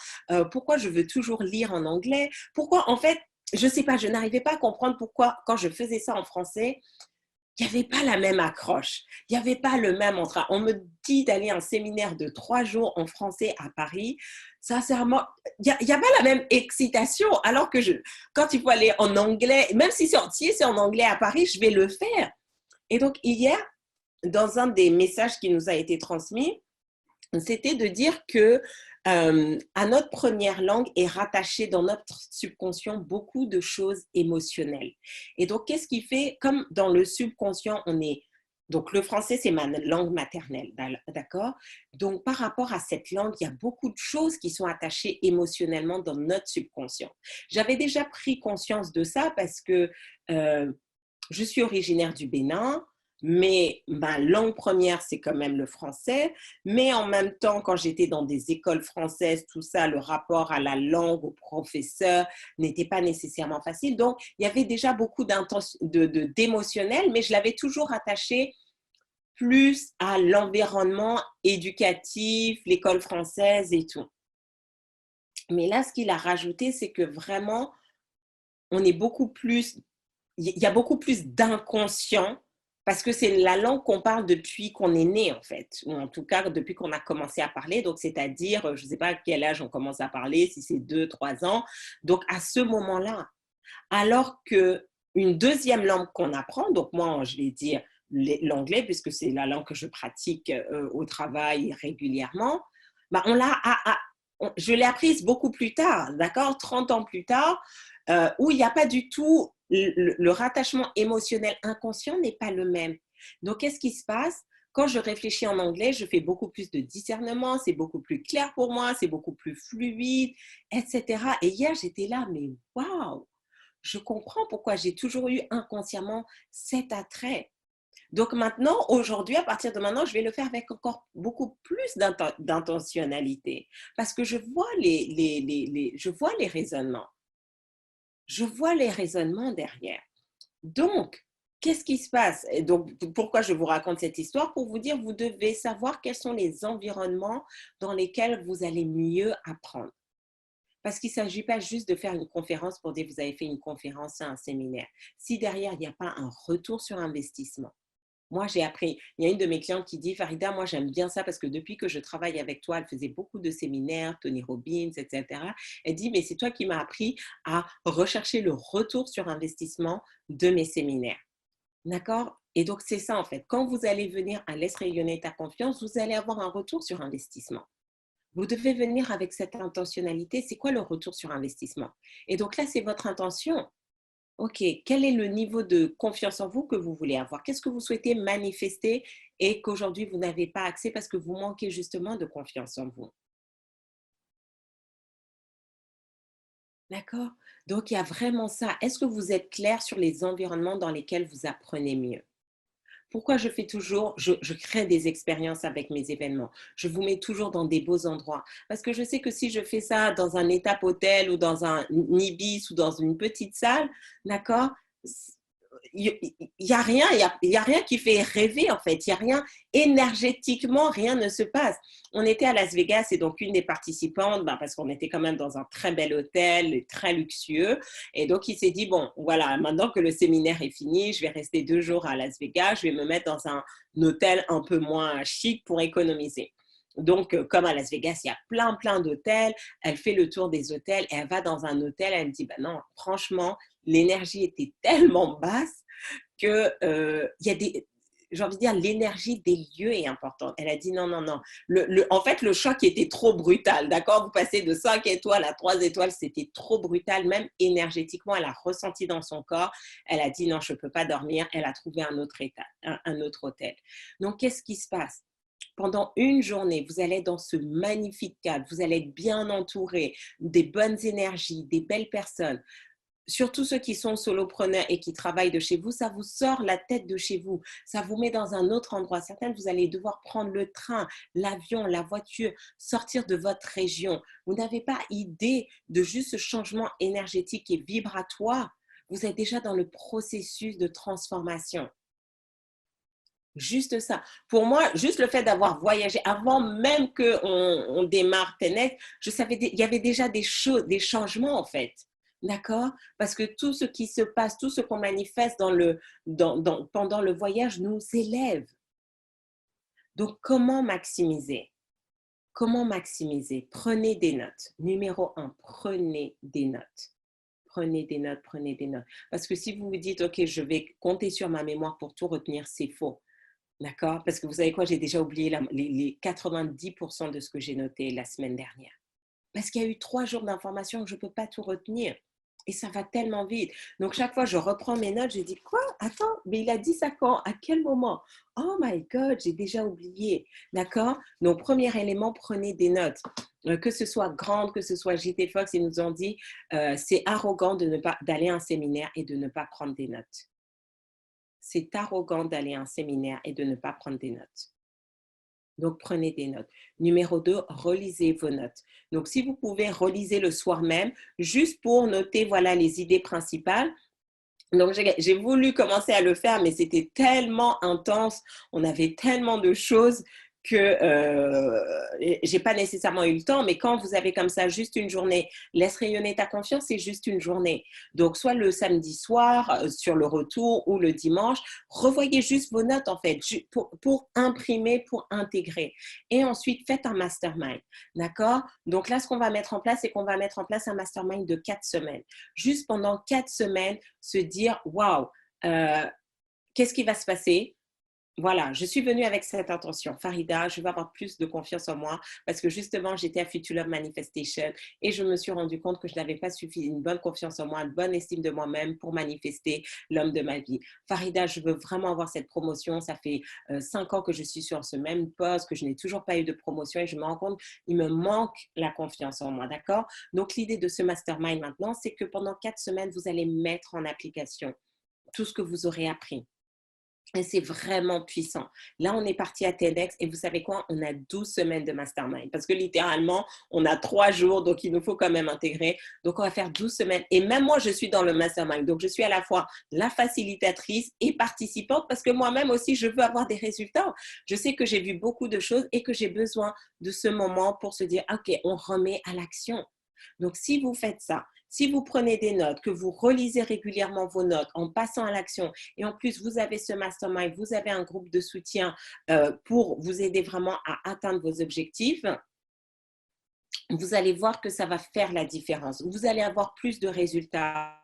pourquoi je veux toujours lire en anglais, pourquoi en fait, je ne sais pas, je n'arrivais pas à comprendre pourquoi quand je faisais ça en français, il n'y avait pas la même accroche, il n'y avait pas le même entrain. On me dit d'aller à un séminaire de 3 jours en français à Paris, sincèrement, il n'y a pas la même excitation, alors que quand il faut aller en anglais, même si c'est en anglais à Paris, je vais le faire. Et donc hier, dans un des messages qui nous a été transmis, c'était de dire que à notre première langue est rattaché dans notre subconscient beaucoup de choses émotionnelles. Et donc, qu'est-ce qui fait, comme dans le subconscient, donc le français, c'est ma langue maternelle, d'accord? Donc, par rapport à cette langue, il y a beaucoup de choses qui sont attachées émotionnellement dans notre subconscient. J'avais déjà pris conscience de ça parce que je suis originaire du Bénin, mais ma langue première, c'est quand même le français. Mais en même temps, quand j'étais dans des écoles françaises, tout ça, le rapport à la langue, au professeur, n'était pas nécessairement facile. Donc, il y avait déjà beaucoup d'émotionnel, mais je l'avais toujours attaché plus à l'environnement éducatif, l'école française et tout. Mais là, ce qu'il a rajouté, c'est que vraiment, on est beaucoup plus, il y a beaucoup plus d'inconscient parce que c'est la langue qu'on parle depuis qu'on est né, en fait, ou en tout cas depuis qu'on a commencé à parler. Donc, c'est-à-dire, je ne sais pas à quel âge on commence à parler, si c'est 2, 3 ans. Donc, à ce moment-là, alors qu'une deuxième langue qu'on apprend, donc moi, je vais dire l'anglais, puisque c'est la langue que je pratique au travail régulièrement, bah on l'a je l'ai apprise beaucoup plus tard, d'accord, 30 ans plus tard, où il n'y a pas du tout, le rattachement émotionnel inconscient n'est pas le même. Donc, qu'est-ce qui se passe? Quand je réfléchis en anglais, je fais beaucoup plus de discernement, c'est beaucoup plus clair pour moi, c'est beaucoup plus fluide, etc. Et hier, j'étais là, mais waouh, je comprends pourquoi j'ai toujours eu inconsciemment cet attrait. Donc maintenant, aujourd'hui, à partir de maintenant, je vais le faire avec encore beaucoup plus d'intentionnalité parce que je vois je vois les raisonnements. Je vois les raisonnements derrière. Donc, qu'est-ce qui se passe? Et donc, pourquoi je vous raconte cette histoire? Pour vous dire, vous devez savoir quels sont les environnements dans lesquels vous allez mieux apprendre. Parce qu'il ne s'agit pas juste de faire une conférence pour dire vous avez fait une conférence, un séminaire. Si derrière, il n'y a pas un retour sur investissement. Moi, j'ai appris, il y a une de mes clientes qui dit, Farida, moi j'aime bien ça parce que depuis que je travaille avec toi, elle faisait beaucoup de séminaires, Tony Robbins, etc. Elle dit, mais c'est toi qui m'as appris à rechercher le retour sur investissement de mes séminaires. D'accord? Et donc, c'est ça en fait. Quand vous allez venir à Laisse rayonner ta confiance, vous allez avoir un retour sur investissement. Vous devez venir avec cette intentionnalité. C'est quoi le retour sur investissement? Et donc là, c'est votre intention. OK, quel est le niveau de confiance en vous que vous voulez avoir? Qu'est-ce que vous souhaitez manifester et qu'aujourd'hui vous n'avez pas accès parce que vous manquez justement de confiance en vous? D'accord? Donc il y a vraiment ça. Est-ce que vous êtes clair sur les environnements dans lesquels vous apprenez mieux? Pourquoi je fais toujours, je crée des expériences avec mes événements. Je vous mets toujours dans des beaux endroits. Parce que je sais que si je fais ça dans un étape hôtel ou dans un Ibis ou dans une petite salle, d'accord, il y a rien, il y a rien qui fait rêver en fait. Il y a rien, énergétiquement, rien ne se passe. On était à Las Vegas et donc une des participantes, ben, parce qu'on était quand même dans un très bel hôtel, très luxueux, et donc il s'est dit, bon, voilà, maintenant que le séminaire est fini, je vais rester 2 jours à Las Vegas, je vais me mettre dans un hôtel un peu moins chic pour économiser. Donc, comme à Las Vegas, il y a plein d'hôtels. Elle fait le tour des hôtels et elle va dans un hôtel. Elle me dit, ben non, franchement, l'énergie était tellement basse que il y a des, j'ai envie de dire, l'énergie des lieux est importante. Elle a dit non, non, non. En fait, le choc était trop brutal, d'accord? Vous passez de 5 étoiles à 3 étoiles, c'était trop brutal, même énergétiquement, elle a ressenti dans son corps. Elle a dit non, je ne peux pas dormir. Elle a trouvé un autre, un autre hôtel. Donc, qu'est-ce qui se passe? Pendant une journée, vous allez être dans ce magnifique cadre, vous allez être bien entouré, des bonnes énergies, des belles personnes. Surtout ceux qui sont solopreneurs et qui travaillent de chez vous, ça vous sort la tête de chez vous, ça vous met dans un autre endroit. Certaines, vous allez devoir prendre le train, l'avion, la voiture, sortir de votre région. Vous n'avez pas idée de juste ce changement énergétique et vibratoire. Vous êtes déjà dans le processus de transformation. Juste ça. Pour moi, juste le fait d'avoir voyagé, avant même qu'on démarre Tenet, je savais, il y avait déjà des choses, des changements en fait. D'accord? Parce que tout ce qui se passe, tout ce qu'on manifeste pendant le voyage nous élève. Donc, comment maximiser? Comment maximiser? Prenez des notes. Numéro un, prenez des notes. Prenez des notes, prenez des notes. Parce que si vous vous dites, OK, je vais compter sur ma mémoire pour tout retenir, c'est faux. D'accord? Parce que vous savez quoi? J'ai déjà oublié les 90% de ce que j'ai noté la semaine dernière. Parce qu'il y a eu 3 jours d'information que je ne peux pas tout retenir. Et ça va tellement vite. Donc, chaque fois, je reprends mes notes, je dis, quoi? Attends, mais il a dit ça quand? À quel moment? Oh my God, j'ai déjà oublié. D'accord? Donc, premier élément, prenez des notes. Que ce soit Grande, que ce soit JT Fox, ils nous ont dit, c'est arrogant de ne pas d'aller à un séminaire et de ne pas prendre des notes. C'est arrogant d'aller à un séminaire et de ne pas prendre des notes. Donc, prenez des notes. Numéro 2, relisez vos notes. Donc, si vous pouvez, relisez le soir même, juste pour noter, voilà, les idées principales. Donc, j'ai voulu commencer à le faire, mais c'était tellement intense. On avait tellement de choses que j'ai pas nécessairement eu le temps, mais quand vous avez comme ça juste une journée, laisse rayonner ta confiance, c'est juste une journée. Donc, soit le samedi soir, sur le retour, ou le dimanche, revoyez juste vos notes, en fait, pour imprimer, pour intégrer. Et ensuite, faites un mastermind, d'accord? Donc là, ce qu'on va mettre en place, c'est qu'on va mettre en place un mastermind de 4 semaines. Juste pendant 4 semaines, se dire, waouh, qu'est-ce qui va se passer? Voilà, je suis venue avec cette intention. Farida, je veux avoir plus de confiance en moi parce que justement, j'étais à Future Love Manifestation et je me suis rendu compte que je n'avais pas suffi une bonne confiance en moi, une bonne estime de moi-même pour manifester l'homme de ma vie. Farida, je veux vraiment avoir cette promotion. Ça fait 5 ans que je suis sur ce même poste, que je n'ai toujours pas eu de promotion et je me rends compte, il me manque la confiance en moi, d'accord? Donc, l'idée de ce mastermind maintenant, c'est que pendant 4 semaines, vous allez mettre en application tout ce que vous aurez appris. Et c'est vraiment puissant. Là, on est parti à TEDx et vous savez quoi? On a 12 semaines de mastermind parce que littéralement, on a 3 jours, donc il nous faut quand même intégrer. Donc, on va faire 12 semaines. Et même moi, je suis dans le mastermind. Donc, je suis à la fois la facilitatrice et participante parce que moi-même aussi, je veux avoir des résultats. Je sais que j'ai vu beaucoup de choses et que j'ai besoin de ce moment pour se dire, OK, on remet à l'action. Donc, si vous faites ça, si vous prenez des notes, que vous relisez régulièrement vos notes en passant à l'action, et en plus, vous avez ce mastermind, vous avez un groupe de soutien pour vous aider vraiment à atteindre vos objectifs, vous allez voir que ça va faire la différence. Vous allez avoir plus de résultats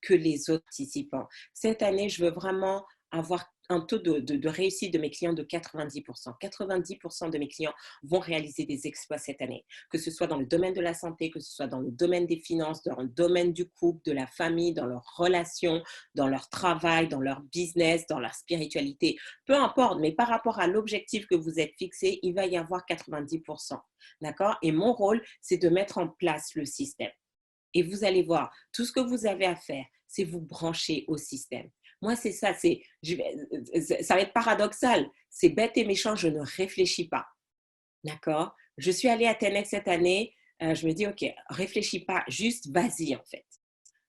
que les autres participants. Cette année, je veux vraiment avoir un taux de réussite de mes clients de 90%. 90% de mes clients vont réaliser des exploits cette année, que ce soit dans le domaine de la santé, que ce soit dans le domaine des finances, dans le domaine du couple, de la famille, dans leurs relations, dans leur travail, dans leur business, dans leur spiritualité. Peu importe, mais par rapport à l'objectif que vous êtes fixé, il va y avoir 90%. D'accord? Et mon rôle, c'est de mettre en place le système. Et vous allez voir, tout ce que vous avez à faire, c'est vous brancher au système. Moi, c'est ça, ça va être paradoxal. C'est bête et méchant, je ne réfléchis pas. D'accord? Je suis allée à Tenex cette année. Je me dis, OK, réfléchis pas, juste vas-y en fait.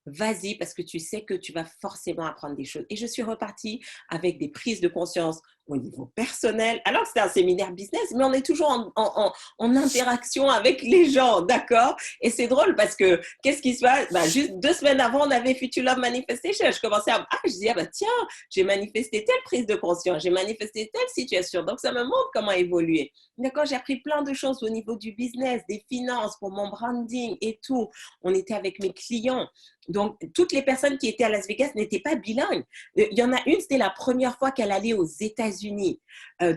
Vas-y parce que tu sais que tu vas forcément apprendre des choses. Et je suis repartie avec des prises de conscience au niveau personnel, alors que c'était un séminaire business, mais on est toujours en interaction avec les gens, d'accord? Et c'est drôle parce que qu'est-ce qui se passe? Bah, juste 2 semaines avant, on avait Future Love Manifestation. Je commençais je disais, bah, tiens, j'ai manifesté telle prise de conscience, j'ai manifesté telle situation. Donc, ça me montre comment évoluer. D'accord? J'ai appris plein de choses au niveau du business, des finances, pour mon branding et tout. On était avec mes clients. Donc, toutes les personnes qui étaient à Las Vegas n'étaient pas bilingues. Il y en a une, c'était la première fois qu'elle allait aux États-Unis.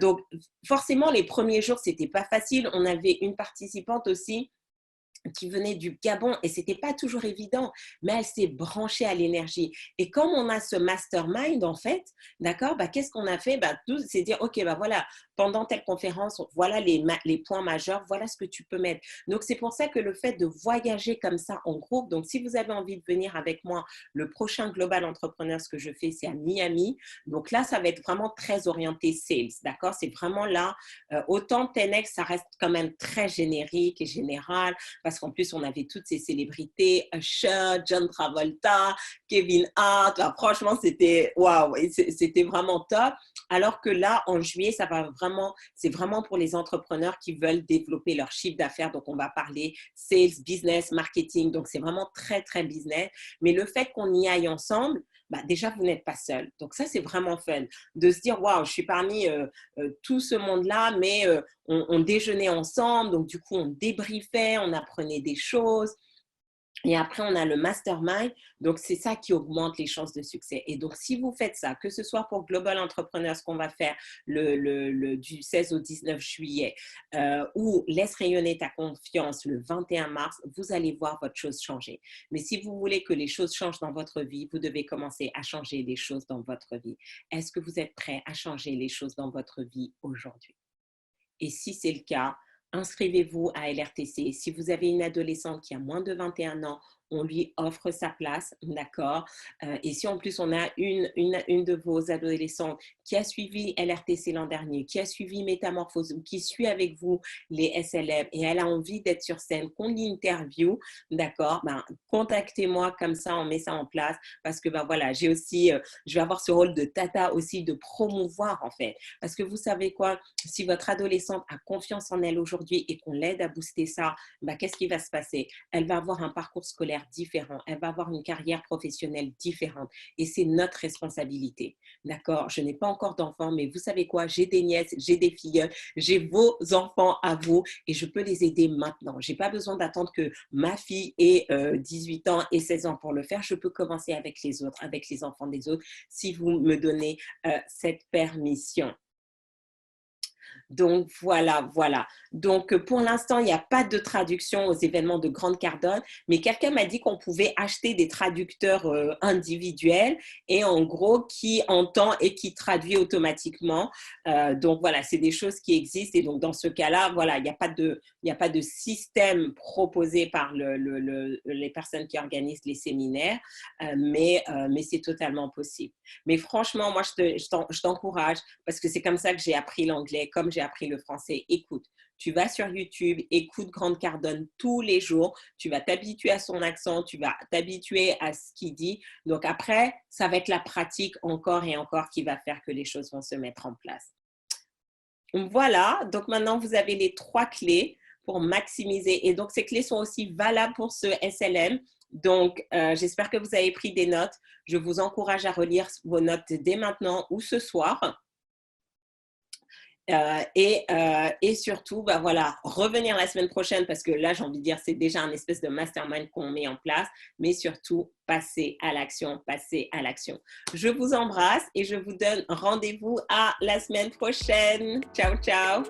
Donc, forcément, les premiers jours, c'était pas facile. On avait une participante aussi qui venait du Gabon et c'était pas toujours évident, mais elle s'est branchée à l'énergie. Et comme on a ce mastermind en fait, d'accord, bah, qu'est-ce qu'on a fait? Bah, tout, c'est dire, ok, bah voilà, pendant telle conférence, voilà les points majeurs, voilà ce que tu peux mettre. Donc c'est pour ça que le fait de voyager comme ça en groupe, donc si vous avez envie de venir avec moi, le prochain Global Entrepreneur, ce que je fais, c'est à Miami. Donc là, ça va être vraiment très orienté sales, d'accord? C'est vraiment là, autant Tenex, ça reste quand même très générique et général, parce qu'en plus, on avait toutes ces célébrités, Usher, John Travolta, Kevin Hart. Enfin, franchement, c'était waouh, c'était vraiment top. Alors que là, en juillet, c'est vraiment pour les entrepreneurs qui veulent développer leur chiffre d'affaires. Donc, on va parler sales, business, marketing. Donc, c'est vraiment très, très business. Mais le fait qu'on y aille ensemble, bah, déjà, vous n'êtes pas seul. Donc, ça, c'est vraiment fun de se dire, waouh, je suis parmi tout ce monde-là, mais on déjeunait ensemble. Donc, du coup, on débriefait, on apprenait des choses. Et après, on a le mastermind. Donc, c'est ça qui augmente les chances de succès. Et donc, si vous faites ça, que ce soit pour Global Entrepreneur, ce qu'on va faire du 16 au 19 juillet, ou Laisse rayonner ta confiance le 21 mars, vous allez voir votre chose changer. Mais si vous voulez que les choses changent dans votre vie, vous devez commencer à changer les choses dans votre vie. Est-ce que vous êtes prêt à changer les choses dans votre vie aujourd'hui? Et si c'est le cas, inscrivez-vous à LRTC. Si vous avez une adolescente qui a moins de 21 ans, on lui offre sa place, d'accord? Et si en plus on a une de vos adolescentes qui a suivi LRTC l'an dernier, qui a suivi Métamorphose ou qui suit avec vous les SLM et elle a envie d'être sur scène, qu'on l'interview, d'accord? Ben, contactez-moi, comme ça on met ça en place parce que ben voilà, je vais avoir ce rôle de tata aussi de promouvoir en fait. Parce que vous savez quoi? Si votre adolescente a confiance en elle aujourd'hui et qu'on l'aide à booster ça, ben, qu'est-ce qui va se passer? Elle va avoir un parcours scolaire salaire différent, elle va avoir une carrière professionnelle différente et c'est notre responsabilité. D'accord? Je n'ai pas encore d'enfants, mais vous savez quoi? J'ai des nièces, j'ai des filles, j'ai vos enfants à vous et je peux les aider maintenant. Je n'ai pas besoin d'attendre que ma fille ait 18 ans et 16 ans pour le faire. Je peux commencer avec les autres, avec les enfants des autres, si vous me donnez cette permission. Donc voilà, voilà. Donc pour l'instant, il n'y a pas de traduction aux événements de Grande Cardone, mais quelqu'un m'a dit qu'on pouvait acheter des traducteurs individuels et en gros qui entend et qui traduit automatiquement. Donc voilà, c'est des choses qui existent et donc dans ce cas-là, voilà, il n'y a pas de système proposé par les personnes qui organisent les séminaires, mais c'est totalement possible. Mais franchement, moi, je t'encourage parce que c'est comme ça que j'ai appris l'anglais, comme j'ai appris le français. Écoute, tu vas sur YouTube, écoute Grande Cardone tous les jours, tu vas t'habituer à son accent, tu vas t'habituer à ce qu'il dit. Donc après, ça va être la pratique encore et encore qui va faire que les choses vont se mettre en place. Voilà, donc maintenant vous avez les 3 clés pour maximiser. Et donc ces clés sont aussi valables pour ce SLM. Donc j'espère que vous avez pris des notes. Je vous encourage à relire vos notes dès maintenant ou ce soir. Et surtout, bah voilà, revenir la semaine prochaine parce que là, j'ai envie de dire, c'est déjà un espèce de mastermind qu'on met en place, mais surtout, passer à l'action, passer à l'action. Je vous embrasse et je vous donne rendez-vous à la semaine prochaine. Ciao, ciao!